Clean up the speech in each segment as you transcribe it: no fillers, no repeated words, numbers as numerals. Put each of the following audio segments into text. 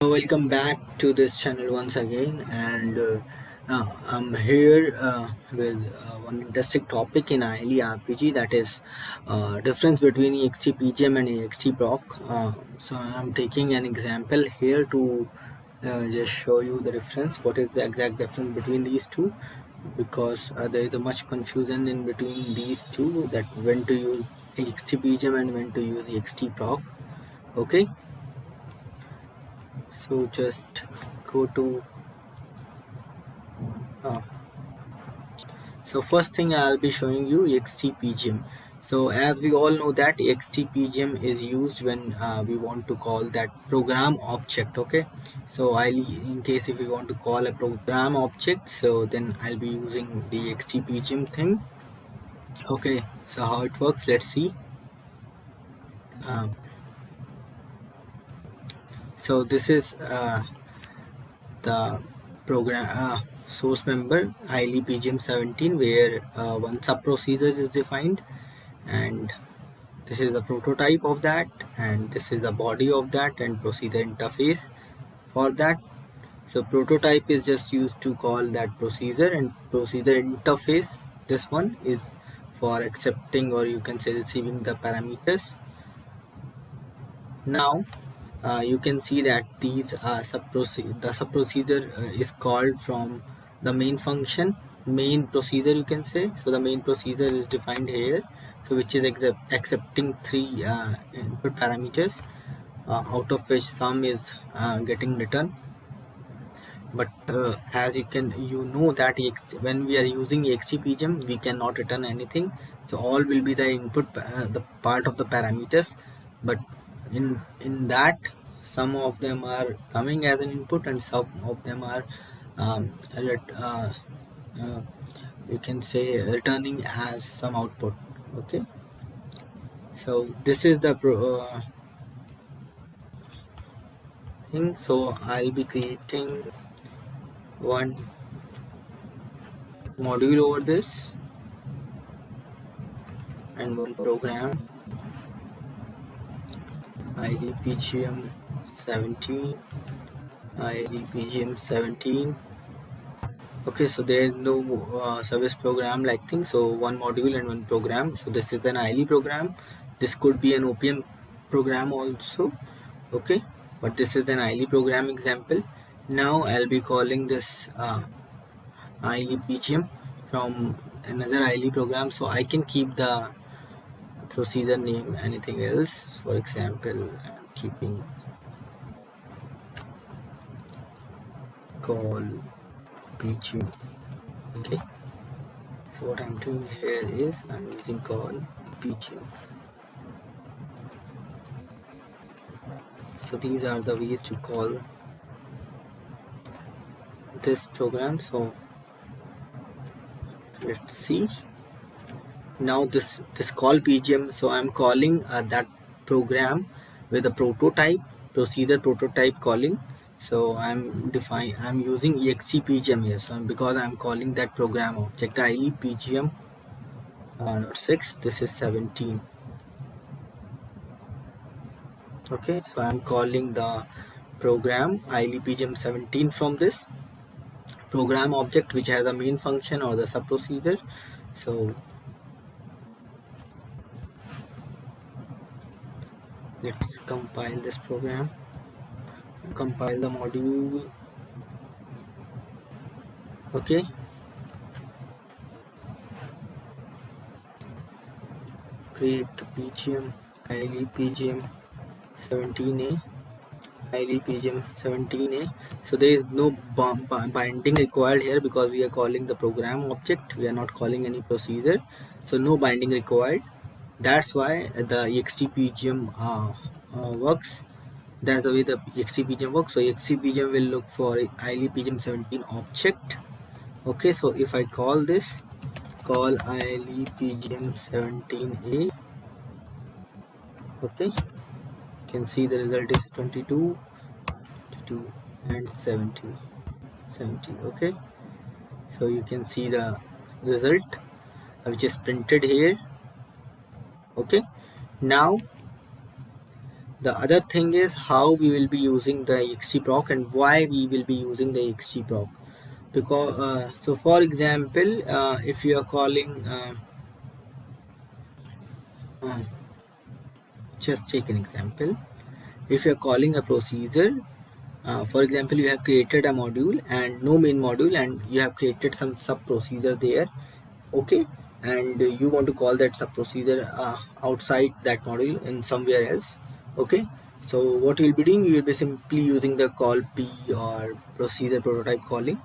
Welcome back to this channel once again, and I'm here with one interesting topic in ILE RPG, that is difference between EXT PGM and EXT proc. So I'm taking an example here to just show you the difference. What is the exact difference between these two? Because there is a much confusion in between these two, that when to use EXT PGM and when to use EXT proc. Okay, so just go to uh, so first thing I'll be showing you XTPGM. So as we all know that XTPGM is used when we want to call that program object. Okay, so in case if we want to call a program object, so then I'll be using the XTPGM thing. Okay, so how it works, let's see. um, so this is the program source member ILE PGM 17, where one sub procedure is defined, and this is the prototype of that, and this is the body of that, and procedure interface for that. So prototype is just used to call that procedure, and procedure interface, this one is for accepting, or you can say receiving, the parameters. Now you can see that these the sub procedure is called from the main function, main procedure, you can say. So the main procedure is defined here, so which is accepting three input parameters, out of which some is getting returned. But as you know that when we are using XGPGM, we cannot return anything, so all will be the input, the part of the parameters. But in that, some of them are coming as an input, and some of them are um, uh, you can say returning as some output. Okay, so this is the thing. So I'll be creating one module over this, and one program ILE PGM 17, ILE PGM 17. Okay, so there is no service program like thing, so one module and one program. So this is an ILE program, this could be an OPM program also. Okay, but this is an ILE program example. Now I'll be calling this ILE PGM from another ILE program, so I can keep the procedure name anything else. For example, I'm keeping call PGM. Okay, so what I'm doing here is I'm using call PGM. So these are the ways to call this program. So let's see. Now this call PGM, so I'm calling that program with a prototype, procedure prototype calling. So I'm using EXTPGM here, so because I'm calling that program object ILE PGM not 6, this is 17. Okay, so I'm calling the program ILE PGM 17 from this program object, which has a main function or the sub procedure. So let's compile this program, compile the module. Okay, create the PGM ILE PGM 17a, ILE PGM 17a. So there is no binding required here, because we are calling the program object, we are not calling any procedure, so no binding required. That's why the EXTPGM works. That's the way the EXTPGM works. So EXTPGM will look for ILE PGM 17 object. Okay, so if I call this, call ILE PGM 17a. Okay, you can see the result is 22, 22 and 70. Okay, so you can see the result which is printed here. Okay, now The other thing is how we will be using the extproc and why we will be using the extproc. Because so for example, if you are calling uh, just take an example. If you are calling a procedure, for example, you have created a module and no main module, and you have created some sub procedure there, okay, and you want to call that sub procedure outside that module in somewhere else, okay. So what you will be doing, you will be simply using the call p or procedure prototype calling,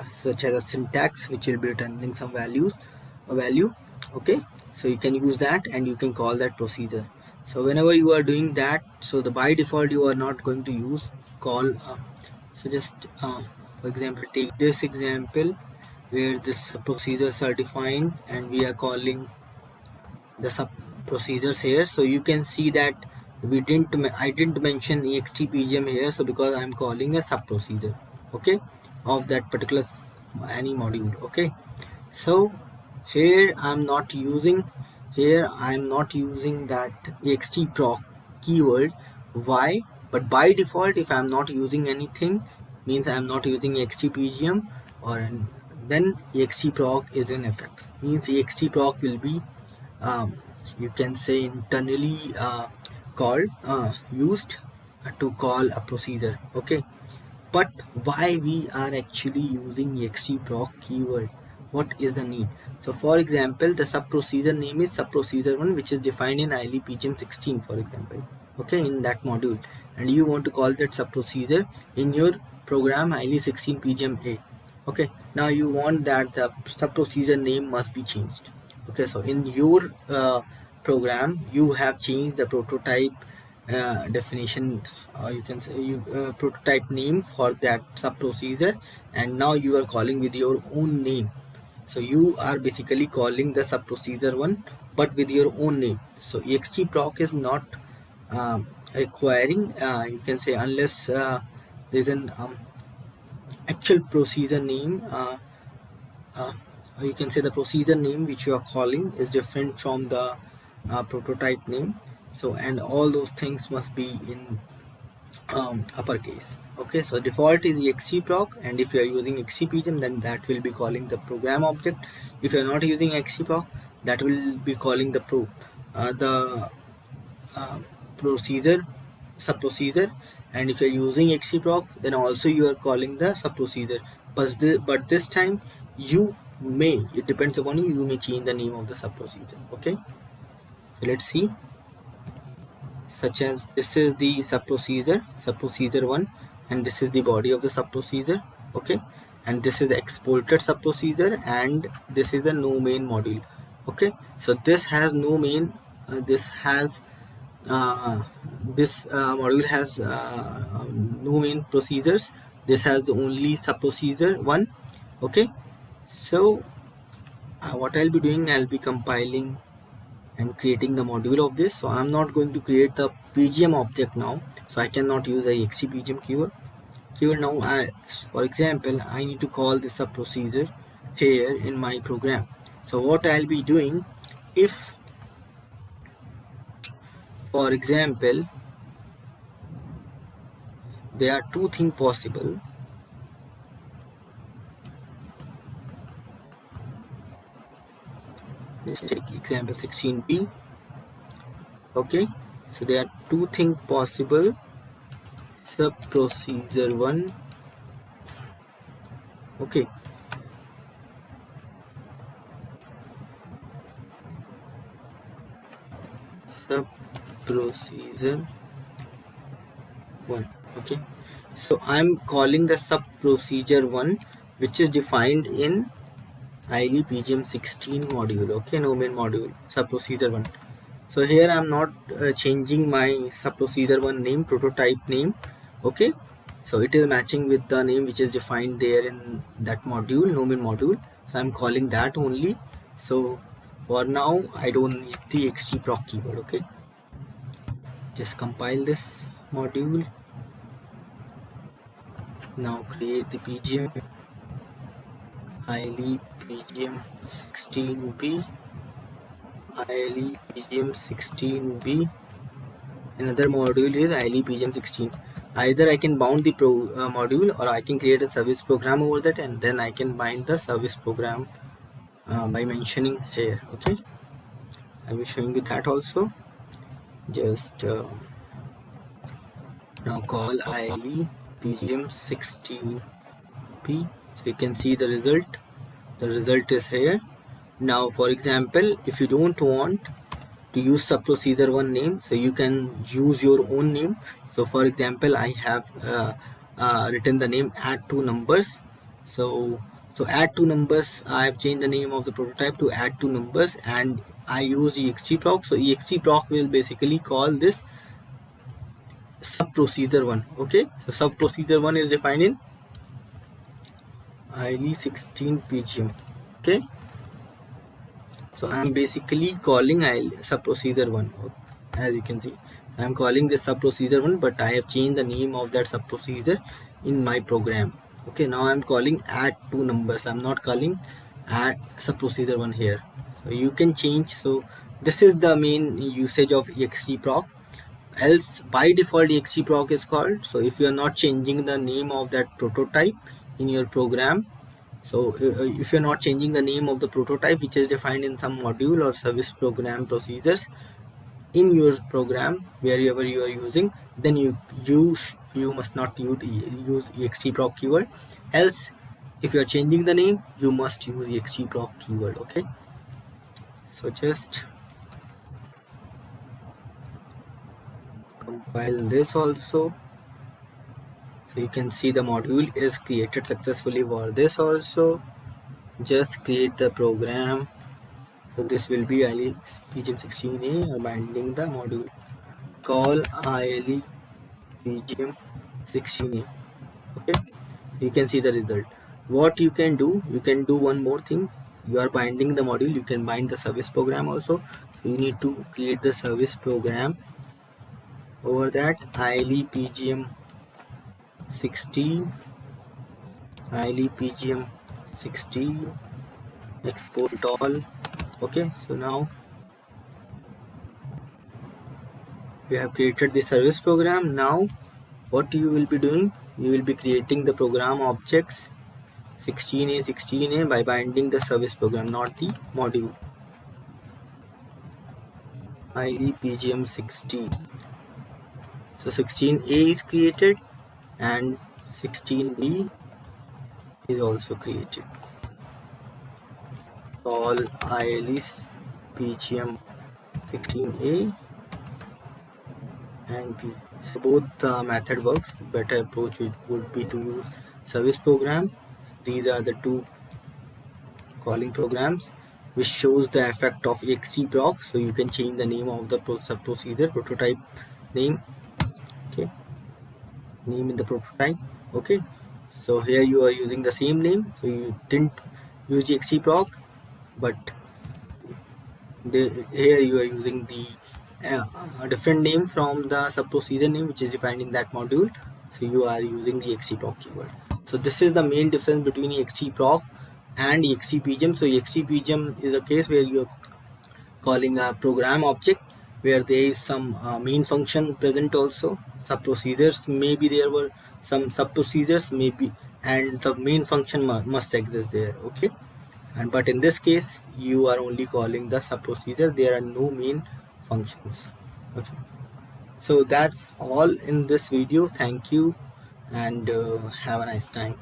such as a syntax which will be returning some value, okay. So you can use that and you can call that procedure. So whenever you are doing that, so the by default you are not going to use call so just for example, take this example where this procedures are defined and we are calling the sub procedures here. So you can see that I didn't mention extpgm here, so because I'm calling a sub procedure, okay, of that particular any module, okay. So here I'm not using that extproc keyword. Why? But by default, if I'm not using anything, means I'm not using extpgm, or then extproc is in effect, means extproc will be you can say internally called used to call a procedure, okay. But why we are actually using extproc keyword? What is the need? So for example, the sub procedure name is sub procedure 1, which is defined in ILE PGM 16, for example, okay, in that module, and you want to call that sub procedure in your program ILE 16 PGM A, okay. Now you want that the sub procedure name must be changed, okay. So in your program you have changed the prototype definition, you can say you prototype name for that sub procedure, and now you are calling with your own name. So you are basically calling the sub procedure 1 but with your own name. So extproc is not requiring, you can say, unless there's an actual procedure name, uh, you can say the procedure name which you are calling is different from the prototype name. So and all those things must be in uppercase, okay. So default is extproc, and if you are using extpgm, then that will be calling the program object. If you are not using extproc, that will be calling the the uh, procedure sub procedure. And if you are using extproc, then also you are calling the sub procedure, but this time you may, it depends upon you, you may change the name of the sub procedure, okay. So let's see, such as this is the sub procedure 1, and this is the body of the sub procedure, okay, and this is the exported sub procedure, and this is the no main module, okay. So this has no main, this has this module has no main procedures, this has only sub procedure 1, okay. So what I'll be doing, I'll be compiling and creating the module of this. So I'm not going to create the pgm object now, so I cannot use a extpgm keyword now. For example, I need to call this a procedure here in my program. So what I'll be doing, if for example there are two things possible, let's take example 16b, okay. So there are two things possible, sub procedure 1, okay, sub procedure 1, okay. So I'm calling the sub procedure 1, which is defined in ILE PGM 16 module, okay, no main module, sub procedure 1. So here I'm not changing my sub procedure 1 name, prototype name, okay. So it is matching with the name which is defined there in that module, no main module. So I'm calling that only. So for now I don't need the extproc keyword, okay. Just compile this module. Now create the PGM ILE PGM 16b, ILE PGM 16b, Another module is ILE PGM16. Either I can bound the module, or I can create a service program over that, and then I can bind the service program by mentioning here. Okay, I'll be showing you that also. Just now call ILE PGM16P. So you can see the result. The result is here. Now, for example, if you don't want to use subprocedure one name, so you can use your own name. So for example, I have written the name add two numbers. So add two numbers, I have changed the name of the prototype to add two numbers, and I use extproc. So extproc will basically call this subprocedure one. Okay, so subprocedure one is defined in ILE 16 PGM. Okay, so I'm basically calling subprocedure one. As you can see, I'm calling this subprocedure one, but I have changed the name of that subprocedure in my program. Okay, now I'm calling add two numbers. I'm not calling add subprocedure one here. So you can change. So this is the main usage of extproc. Else by default extproc is called. So if you are not changing the name of that prototype in your program, so if you're not changing the name of the prototype which is defined in some module or service program procedures in your program wherever you are using, then you must not use extproc keyword. Else if you are changing the name, you must use extproc keyword. Okay, so just compile this also. So you can see the module is created successfully for this also. Just create the program. So this will be ILE PGM16A binding the module. Call ILE PGM16A. Okay, you can see the result. What you can do one more thing. You are binding the module, you can bind the service program also. So you need to create the service program over that ILE PGM16, ILE PGM16 export all. Okay, so now you have created the service program. Now what you will be doing, you will be creating the program objects 16A by binding the service program, not the module. ILE PGM16. So 16A is created and 16B is also created. All ILE PGM16A and B. So both the method works. Better approach would be to use service program. These are the two calling programs which shows the effect of extproc. So you can change the name of the subprocedure prototype name. Okay, name in the prototype. Okay, so here you are using the same name, so you didn't use extproc, but here you are using the a different name from the subprocedure name which is defined in that module. So you are using the extproc keyword. So this is the main difference between extproc and extpgm. So extpgm is a case where you are calling a program object where there is some main function present also. Subprocedures, maybe there were some subprocedures maybe, and the main function must exist there. Okay, and but in this case you are only calling the subprocedure, there are no main functions. Okay, so that's all in this video. Thank you, and have a nice time.